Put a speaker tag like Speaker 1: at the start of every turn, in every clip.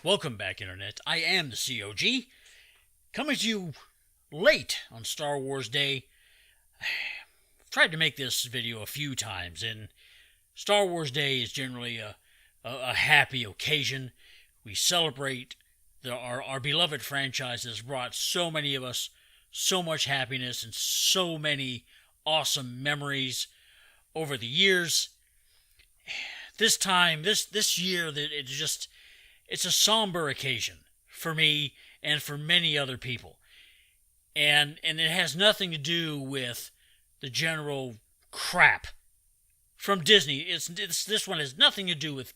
Speaker 1: Welcome back, Internet. I am the COG, coming to you late on Star Wars Day. I've tried to make this video a few times, and Star Wars Day is generally a happy occasion. We celebrate our beloved franchise that has brought so many of us so much happiness and so many awesome memories over the years. This year, it's a somber occasion for me and for many other people. And it has nothing to do with the general crap from Disney. This one has nothing to do with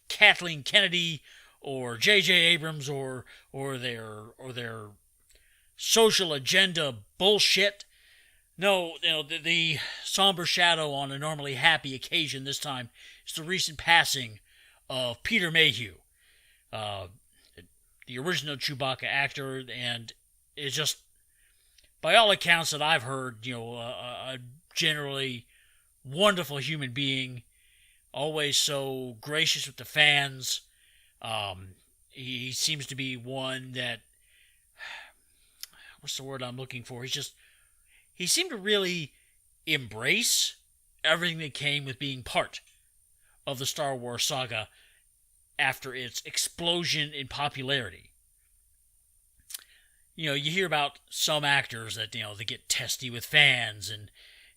Speaker 1: Kathleen Kennedy or J.J. Abrams or their social agenda bullshit. No, the somber shadow on a normally happy occasion this time is the recent passing of Peter Mayhew, the original Chewbacca actor, and is just, by all accounts that I've heard, a generally wonderful human being, always so gracious with the fans. He seems to be one that, what's the word I'm looking for? He seemed to really embrace everything that came with being part of the Star Wars saga after its explosion in popularity. You hear about some actors that, they get testy with fans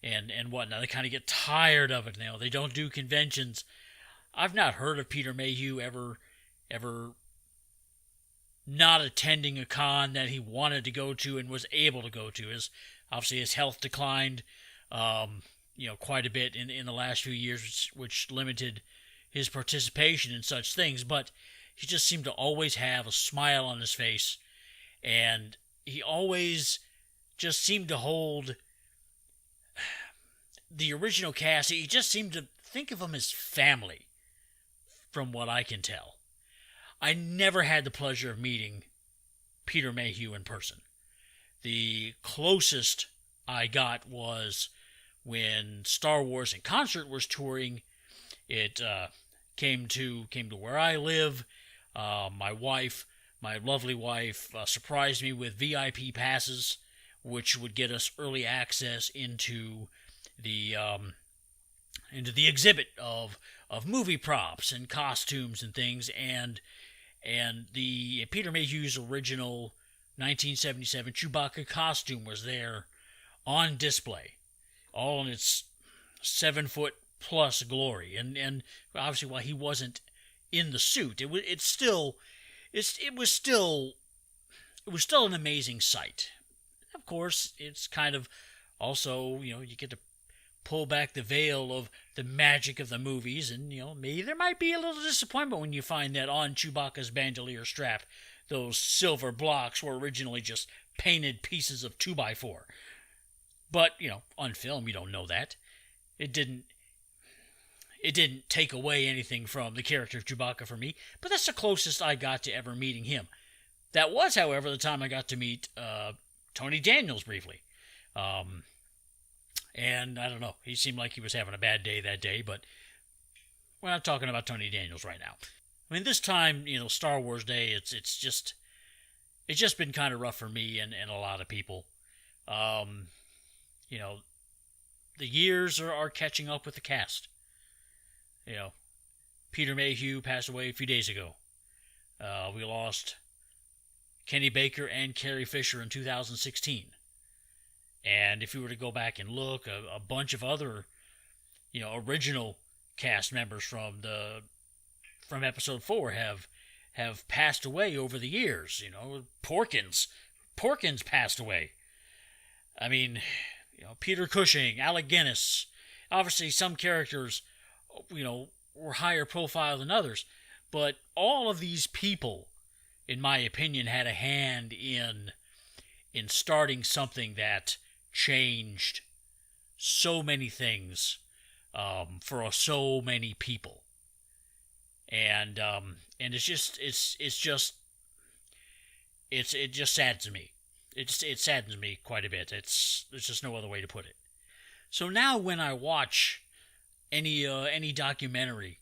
Speaker 1: and whatnot. They kind of get tired of it. They don't do conventions. I've not heard of Peter Mayhew ever not attending a con that he wanted to go to and was able to go to. Obviously his health declined, quite a bit in the last few years, which limited his participation in such things, but he just seemed to always have a smile on his face, and he always just seemed to hold the original cast. He just seemed to think of them as family, from what I can tell. I never had the pleasure of meeting Peter Mayhew in person. The closest I got was when Star Wars in Concert was touring. It came to where I live. My lovely wife, surprised me with VIP passes, which would get us early access into the exhibit of movie props and costumes and things, and the Peter Mayhew's original 1977 Chewbacca costume was there on display, all in its 7-foot plus glory, and obviously while he wasn't in the suit, it was still an amazing sight. Of course, it's kind of also, you get to pull back the veil of the magic of the movies, and maybe there might be a little disappointment when you find that on Chewbacca's bandolier strap those silver blocks were originally just painted pieces of 2x4. But on film you don't know that. It didn't take away anything from the character of Chewbacca for me, but that's the closest I got to ever meeting him. That was, however, the time I got to meet Tony Daniels briefly. And I don't know, he seemed like he was having a bad day that day, but we're not talking about Tony Daniels right now. I mean, this time, Star Wars Day, it's just been kind of rough for me and a lot of people. The years are catching up with the cast. Peter Mayhew passed away a few days ago. We lost Kenny Baker and Carrie Fisher in 2016. And if you were to go back and look, a bunch of other, original cast members from Episode 4 have passed away over the years. Porkins passed away. I mean, Peter Cushing, Alec Guinness. Obviously, some characters, were higher profile than others, but all of these people, in my opinion, had a hand in starting something that changed so many things for so many people, and it just saddens me. It saddens me quite a bit. There's just no other way to put it. So now when I watch any documentary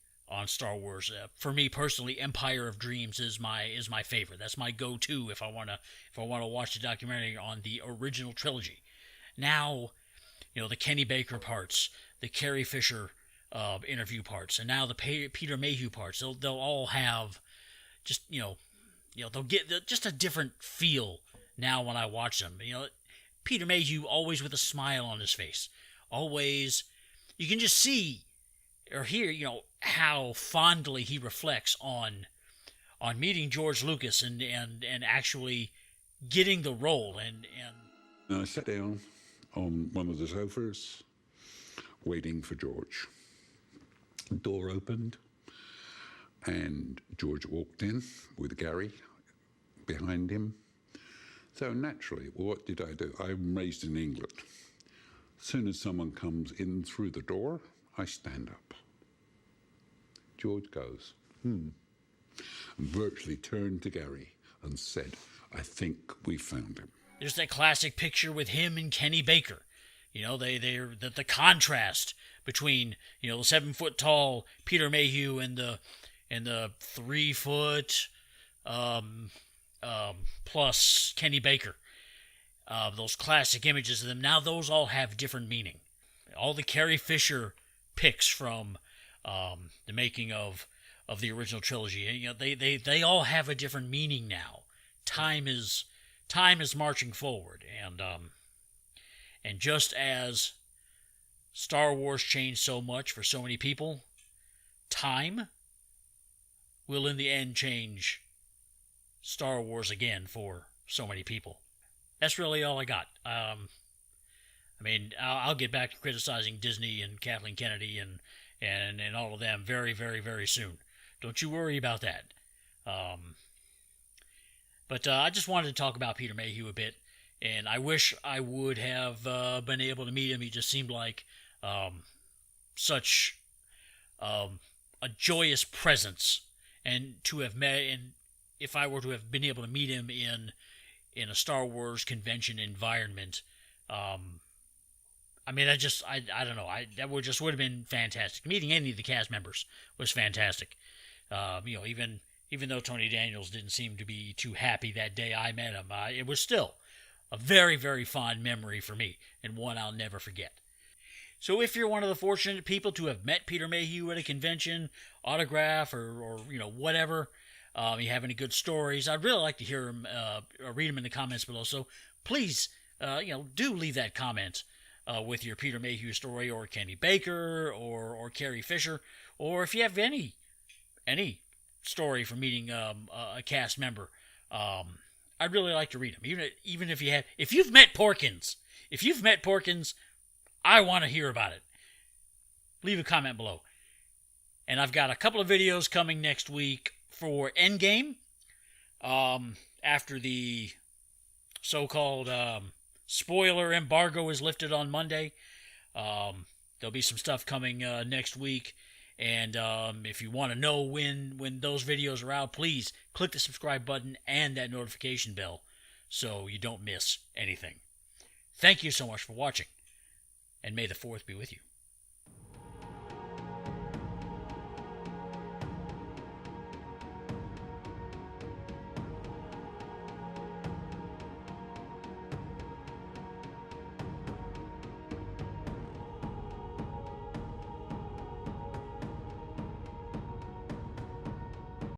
Speaker 1: Star Wars. For me personally, Empire of Dreams is my favorite. That's my go-to if I wanna watch the documentary on the original trilogy. Now, the Kenny Baker parts, the Carrie Fisher interview parts, and now the Peter Mayhew parts. They'll all have just they'll get just a different feel now when I watch them. Peter Mayhew always with a smile on his face. Always, you can just see or hear, how fondly he reflects on meeting George Lucas and actually getting the role. And
Speaker 2: I sat down on one of the sofas, waiting for George. The door opened, and George walked in with Gary behind him. So naturally, what did I do? I'm raised in England. As soon as someone comes in through the door, I stand up. George goes, and virtually turned to Gary and said, "I think we found him."
Speaker 1: There's that classic picture with him and Kenny Baker. They're the contrast between the 7-foot tall Peter Mayhew and the 3-foot plus Kenny Baker. Those classic images of them. Now those all have different meaning. All the Carrie Fisher pics from the making of the original trilogy. They all have a different meaning now. Time is marching forward, and just as Star Wars changed so much for so many people, time will in the end change Star Wars again for so many people. That's really all I got. I'll get back to criticizing Disney and Kathleen Kennedy and all of them very, very, very soon. Don't you worry about that. But I just wanted to talk about Peter Mayhew a bit, and I wish I would have been able to meet him. He just seemed like such a joyous presence, and to have met, and if I were to have been able to meet him in a Star Wars convention environment, I don't know. That would have been fantastic. Meeting any of the cast members was fantastic. Even though Tony Daniels didn't seem to be too happy that day I met him, it was still a very, very fond memory for me, and one I'll never forget. So if you're one of the fortunate people to have met Peter Mayhew at a convention, autograph, or whatever, you have any good stories, I'd really like to hear him, or read them in the comments below. So please, do leave that comment with your Peter Mayhew story, or Kenny Baker, or Carrie Fisher, or if you have any story from meeting a cast member, I'd really like to read them. Even if you've met Porkins, I want to hear about it. Leave a comment below. And I've got a couple of videos coming next week for Endgame, after the so-called spoiler embargo is lifted on Monday. There'll be some stuff coming next week. And if you want to know when those videos are out, please click the subscribe button and that notification bell so you don't miss anything. Thank you so much for watching, and may the 4th be with you.